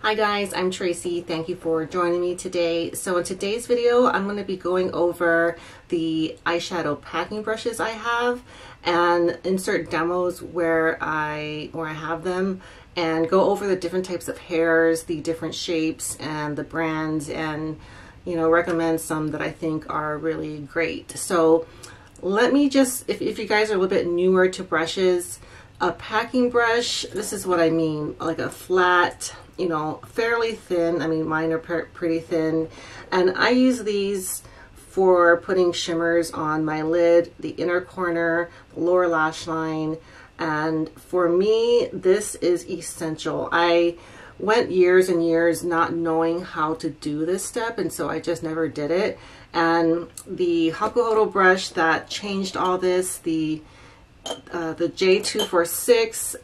Hi guys, I'm Tracy. Thank you for joining me today. So in today's video, I'm going to be going over the eyeshadow packing brushes I have and insert demos where I have them and go over the different types of hairs, the different shapes and the brands, and recommend some that I think are really great. So let me just, if you guys are a little bit newer to brushes, a packing brush, this is what I mean, like a flat, fairly thin. I mean, mine are pretty thin, and I use these for putting shimmers on my lid, the inner corner, the lower lash line, and for me, this is essential. I went years and years not knowing how to do this step, and so I just never did it. And the Hakuhodo brush that changed all this, the G5513,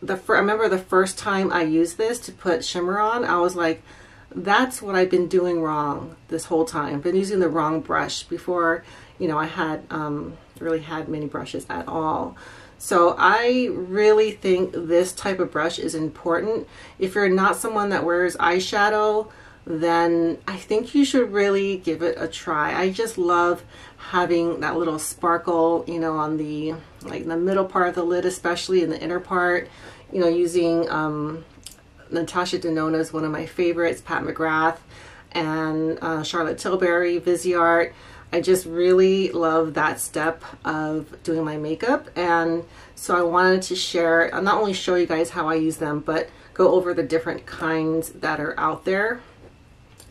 I remember the first time I used this to put shimmer on, I was like, that's what I've been doing wrong this whole time. I've been using the wrong brush before, I had really had many brushes at all. So I really think this type of brush is important. If you're not someone that wears eyeshadow, then I think you should really give it a try. I just love having that little sparkle, on the, like, the middle part of the lid, especially in the inner part. Using Natasha Denona is one of my favorites, Pat McGrath, and Charlotte Tilbury, Viseart. I just really love that step of doing my makeup, and so I wanted to share, not only show you guys how I use them, but go over the different kinds that are out there.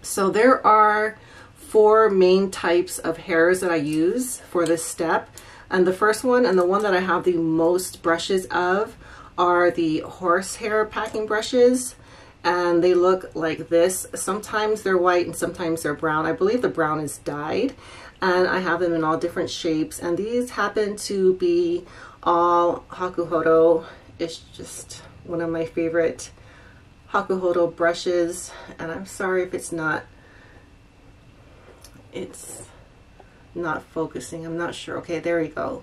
So there are 4 main types of hairs that I use for this step, and the first one, and the one that I have the most brushes of, are the horsehair packing brushes, and they look like this. Sometimes they're white and sometimes they're brown. I believe the brown is dyed, and I have them in all different shapes, and these happen to be all Hakuhodo. It's just one of my favorite Hakuhodo brushes, and I'm sorry if it's not focusing. I'm not sure. Okay, there we go.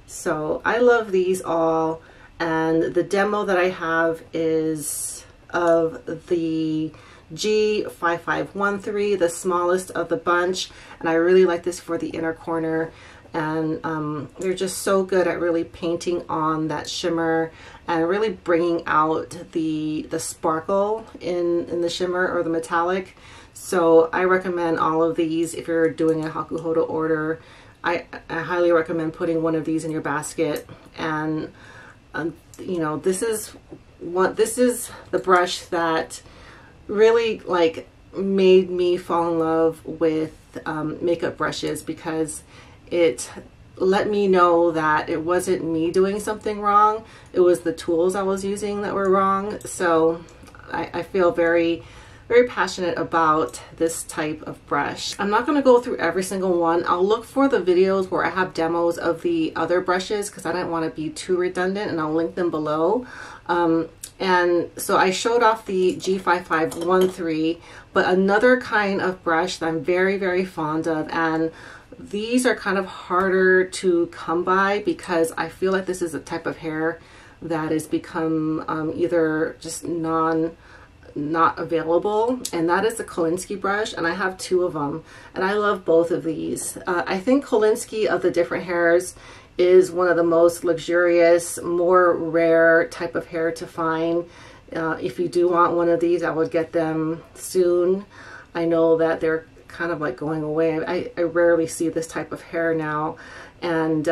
So I love these all, and the demo that I have is of the G5513, the smallest of the bunch, and I really like this for the inner corner. And they're just so good at really painting on that shimmer and really bringing out the sparkle in the shimmer or the metallic. So I recommend all of these if you're doing a Hakuhodo order. I highly recommend putting one of these in your basket. And this is the brush that really made me fall in love with makeup brushes, because it let me know that it wasn't me doing something wrong, it was the tools I was using that were wrong. So I feel very, very passionate about this type of brush. I'm not going to go through every single one. I'll look for the videos where I have demos of the other brushes, because I don't want to be too redundant, and I'll link them below. And so I showed off the G5513, but another kind of brush that I'm very, very fond of, and these are kind of harder to come by because I feel like this is a type of hair that has become either just not available, and that is the Kolinsky brush, and I have 2 of them, and I love both of these. I think Kolinsky of the different hairs is one of the most luxurious, more rare type of hair to find. If you do want one of these, I would get them soon. I know that they're kind of like going away. I rarely see this type of hair now, and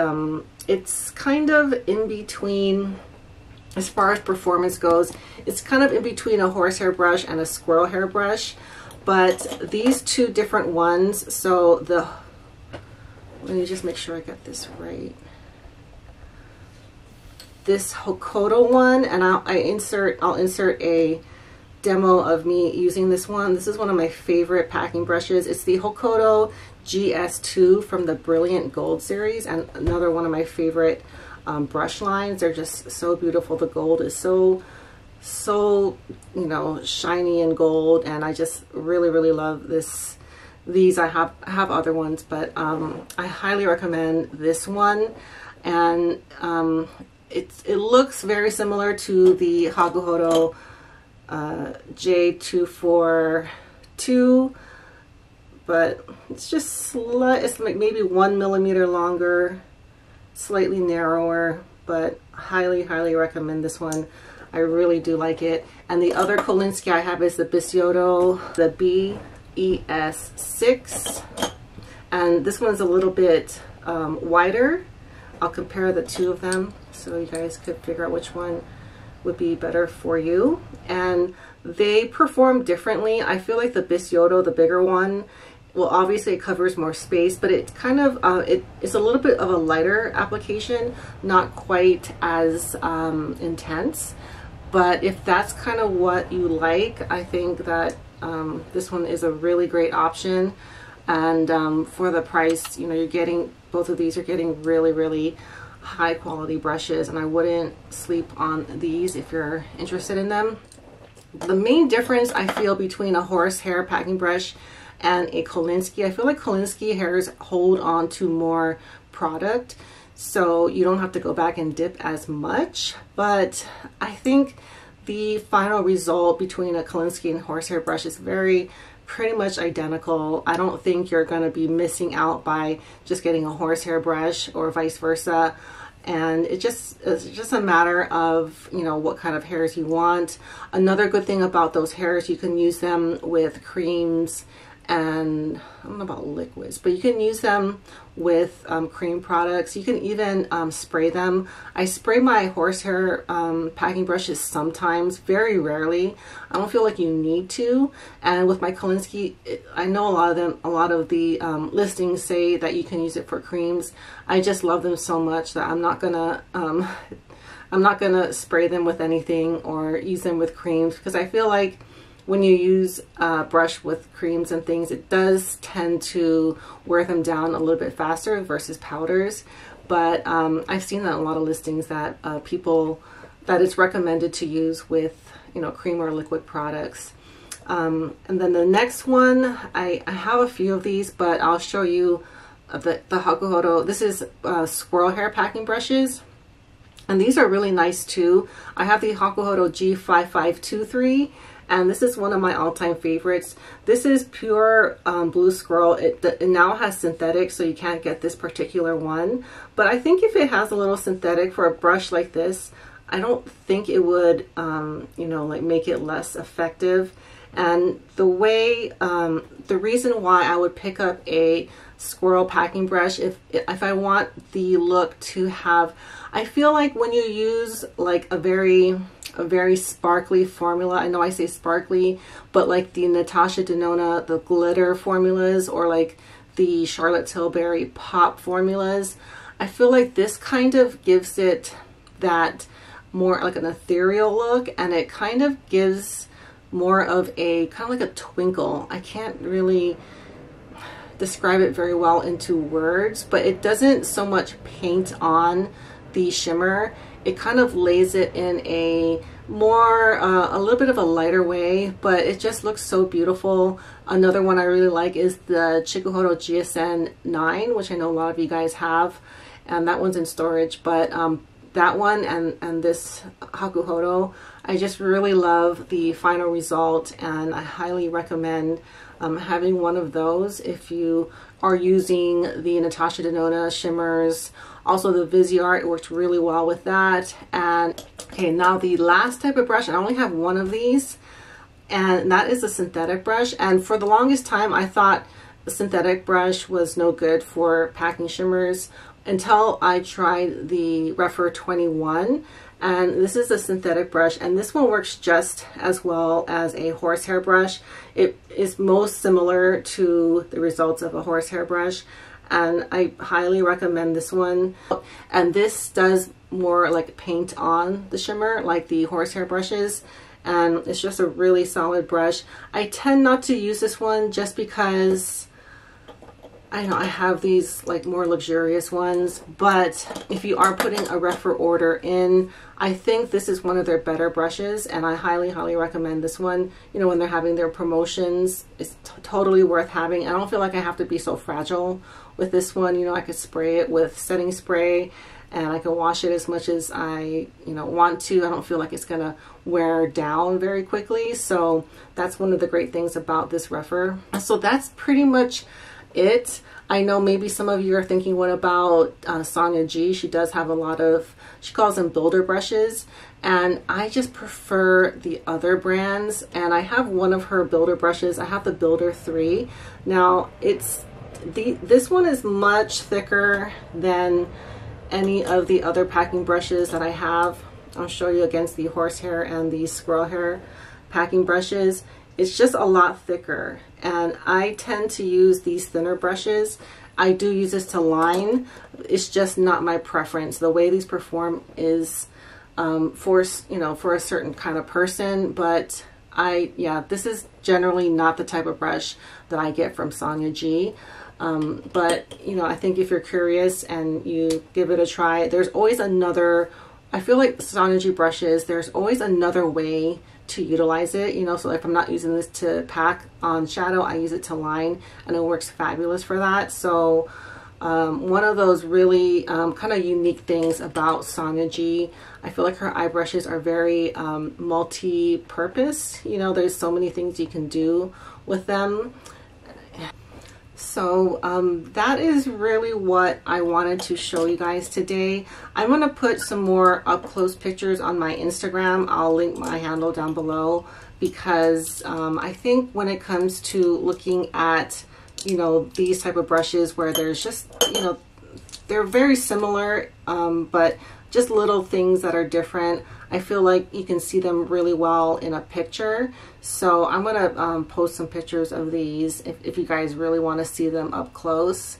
it's kind of in between. As far as performance goes, it's kind of in between a horsehair brush and a squirrel hair brush, but these 2 different ones, so let me just make sure I got this right. This Hakuhodo one, and I'll insert a demo of me using this one. This is one of my favorite packing brushes. It's the Hakuhodo GS2 from the Brilliant Gold series, and another one of my favorite brush lines. They're just so beautiful. The gold is so shiny and gold, and I just really, really love these. I have other ones, but I highly recommend this one. And it looks very similar to the Hakuhodo J242, but it's just it's like maybe 1 millimeter longer, slightly narrower, but highly recommend this one. I really do like it. And the other Kolinsky I have is the Bisioto, the BES6, and this one's a little bit wider. I'll compare the two of them so you guys could figure out which one would be better for you. And they perform differently. I feel like the Bisioto, the bigger one, well, obviously it covers more space, but it's kind of it's a little bit of a lighter application, not quite as intense. But if that's kind of what you like, I think that this one is a really great option. And for the price, you know, you're getting, both of these are getting really high quality brushes, and I wouldn't sleep on these if you're interested in them. The main difference I feel between a horsehair packing brush and a Kolinsky, I feel like Kolinsky hairs hold on to more product, so you don't have to go back and dip as much. But I think the final result between a Kolinsky and horsehair brush is pretty much identical. I don't think you're going to be missing out by just getting a horsehair brush or vice versa. And it's just a matter of, you know, what kind of hairs you want. Another good thing about those hairs, you can use them with creams, and I don't know about liquids, but you can use them with cream products. You can even spray them. I spray my horsehair packing brushes sometimes, very rarely. I don't feel like you need to. And with my Kolinsky, I know a lot of the listings say that you can use it for creams. I just love them so much that I'm not gonna spray them with anything or use them with creams, because I feel like when you use a brush with creams and things, it does tend to wear them down a little bit faster versus powders. But I've seen that in a lot of listings that that it's recommended to use with, you know, cream or liquid products. And then the next one, I have a few of these, but I'll show you the Hakuhodo. This is squirrel hair packing brushes, and these are really nice too. I have the Hakuhodo G5513. And this is one of my all-time favorites. This is pure blue squirrel. It now has synthetic, so you can't get this particular one. But I think if it has a little synthetic for a brush like this, I don't think it would, you know, like make it less effective. And the reason why I would pick up a squirrel packing brush, if I want the look to have, I feel like when you use like a very sparkly formula, I know I say sparkly, but like the Natasha Denona, the glitter formulas, or like the Charlotte Tilbury pop formulas, I feel like this kind of gives it that more like an ethereal look, and it kind of gives more of a kind of like a twinkle. I can't really describe it very well into words, but it doesn't so much paint on the shimmer. It kind of lays it in a more a little bit of a lighter way, but it just looks so beautiful. Another one I really like is the Hakuhodo GSN9, which I know a lot of you guys have, and that one's in storage. But that one and this Hakuhodo, I just really love the final result, and I highly recommend having one of those if you are using the Natasha Denona shimmers. Also the Viseart, it works really well with that. And okay, now the last type of brush, and I only have one of these, and that is a synthetic brush. And for the longest time I thought the synthetic brush was no good for packing shimmers until I tried the Rephr 21. And this is a synthetic brush, and this one works just as well as a horsehair brush. It is most similar to the results of a horsehair brush, and I highly recommend this one. And this does more like paint on the shimmer like the horsehair brushes, and it's just a really solid brush. I tend not to use this one just because I know I have these like more luxurious ones, but if you are putting a Rephr order in, I think this is one of their better brushes, and I highly recommend this one. You know, when they're having their promotions, it's totally worth having. I don't feel like I have to be so fragile with this one. You know, I could spray it with setting spray and I can wash it as much as I want to. I don't feel like it's gonna wear down very quickly, so that's one of the great things about this Rephr. So that's pretty much it. I know maybe some of you are thinking, what about Sonia G? She does have a lot of, she calls them builder brushes, and I just prefer the other brands. And I have one of her builder brushes. I have the Builder 3. Now this one is much thicker than any of the other packing brushes that I have. I'll show you against the horsehair and the squirrel hair packing brushes. It's just a lot thicker, and I tend to use these thinner brushes. I do use this to line. It's just not my preference. The way these perform is for a certain kind of person, but this is generally not the type of brush that I get from Sonia G. But I think if you're curious and you give it a try, there's always another, I feel like Sonia G brushes, there's always another way to utilize it, so if I'm not using this to pack on shadow, I use it to line, and it works fabulous for that. So one of those really kind of unique things about Sonia G, I feel like her eye brushes are very multi-purpose. There's so many things you can do with them. So that is really what I wanted to show you guys today. I'm going to put some more up-close pictures on my Instagram. I'll link my handle down below, because I think when it comes to looking at, these type of brushes where there's just, they're very similar, but just little things that are different, I feel like you can see them really well in a picture. So I'm going to post some pictures of these if you guys really want to see them up close.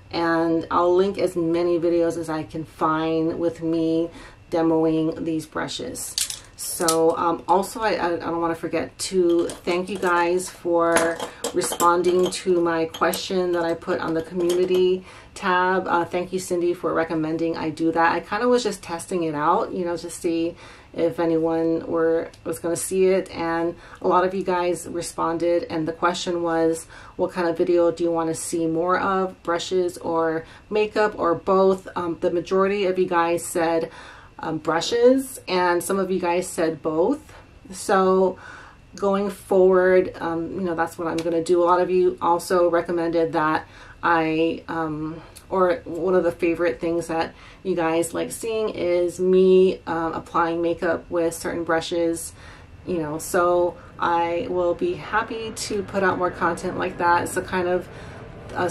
And I'll link as many videos as I can find with me demoing these brushes. So also I don't want to forget to thank you guys for responding to my question that I put on the community tab. Thank you, Cindy, for recommending I do that. I kind of was just testing it out, to see if anyone was going to see it, and a lot of you guys responded, and the question was, what kind of video do you want to see more of, brushes or makeup or both? The majority of you guys said brushes, and some of you guys said both. So going forward, that's what I'm going to do. A lot of you also recommended that or one of the favorite things that you guys like seeing is me applying makeup with certain brushes, so I will be happy to put out more content like that. It's the kind of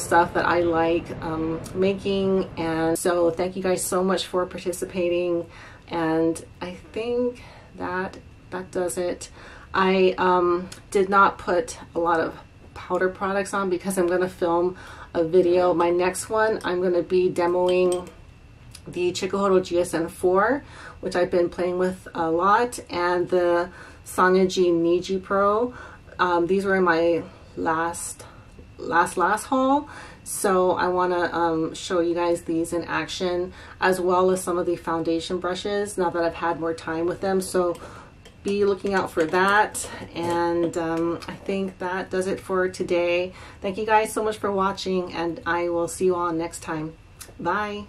stuff that I like making. And so thank you guys so much for participating, and I think that does it. I did not put a lot of powder products on because I'm going to film a video. My next one, I'm going to be demoing the Hakuhodo GSN4, which I've been playing with a lot, and the Sonia G Niji Pro. These were in my last haul, so I want to show you guys these in action, as well as some of the foundation brushes now that I've had more time with them. So be looking out for that. And I think that does it for today. Thank you guys so much for watching, and I will see you all next time. Bye.